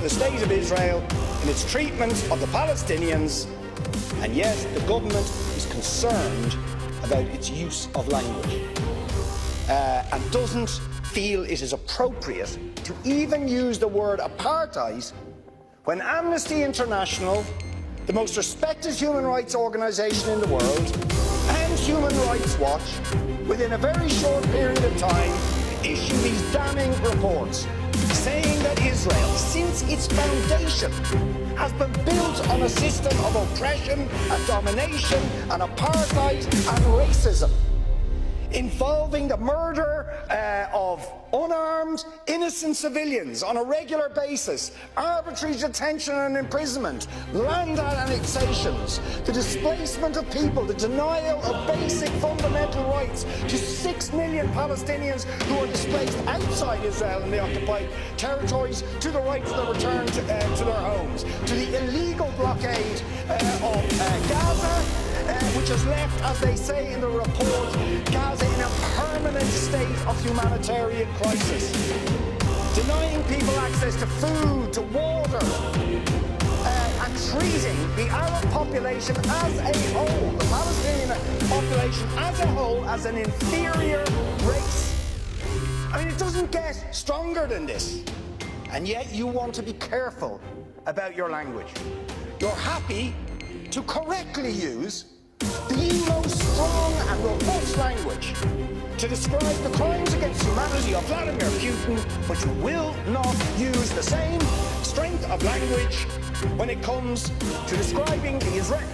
to the state of Israel in its treatment of the Palestinians, and yet the government is concerned about its use of language and doesn't feel it is appropriate to even use the word apartheid when Amnesty International, the most respected human rights organisation in the world, and Human Rights Watch, within a very short period of time, issue these damning reports saying that Israel, since its foundation, has been built on a system of oppression and domination and apartheid and racism, involving the murder of unarmed, innocent civilians on a regular basis, arbitrary detention and imprisonment, land annexations, the displacement of people, the denial of basic fundamental rights to 6 million Palestinians who are displaced outside Israel and the occupied territories, to the right to the return to their homes, to the illegal blockade of Gaza, which has left, as they say in the report, Gaza in a permanent state of humanitarian crisis, denying people access to food, to water, and treating the Arab population as a whole, the Palestinian population as a whole, as an inferior race. I mean, it doesn't get stronger than this, and yet you want to be careful about your language. You're happy to correctly use the most strong and robust language to describe the crimes against humanity of Vladimir Putin, but you will not use the same strength of language when it comes to describing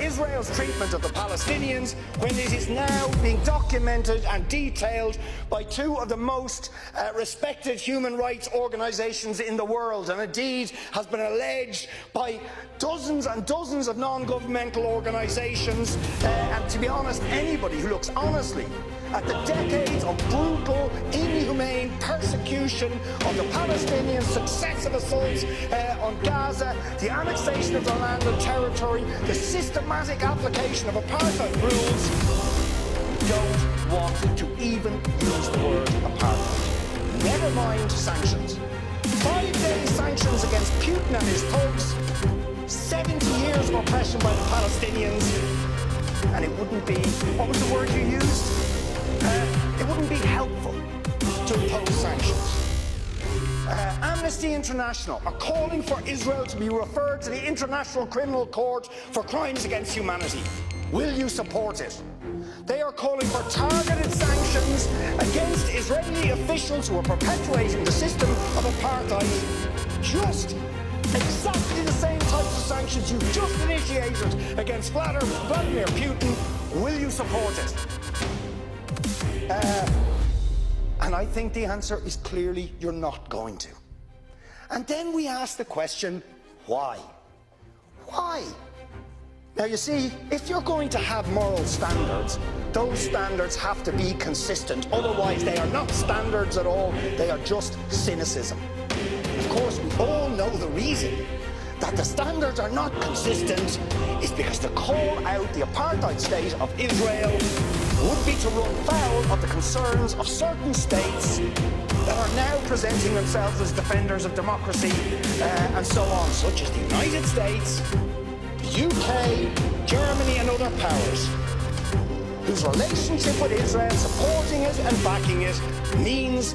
Israel's treatment of the Palestinians, when it is now being documented and detailed by two of the most respected human rights organisations in the world, and indeed has been alleged by dozens and dozens of non-governmental organisations, and to be honest, anybody who looks honestly at the decades of brutal, inhumane persecution of the Palestinians, successive assaults on Gaza, the annexation of their land and territory, the systematic application of apartheid rules, don't want to even use the word apartheid. Never mind sanctions. 5-day sanctions against Putin and his thugs, 70 years of oppression by the Palestinians, and it wouldn't be, what was the word you used? It wouldn't be helpful to impose sanctions. Amnesty International are calling for Israel to be referred to the International Criminal Court for crimes against humanity. Will you support it? They are calling for targeted sanctions against Israeli officials who are perpetuating the system of apartheid. Just exactly the same types of sanctions you've just initiated against Vladimir Putin. Will you support it? And I think the answer is clearly you're not going to. And then we ask the question, why? Why? Now you see, if you're going to have moral standards, those standards have to be consistent. Otherwise they are not standards at all, they are just cynicism. Of course, we all know the reason that the standards are not consistent is because to call out the apartheid state of Israel would be to run foul of the concerns of certain states that are now presenting themselves as defenders of democracy and so on, such as the United States, the UK, Germany and other powers, whose relationship with Israel, supporting it and backing it, means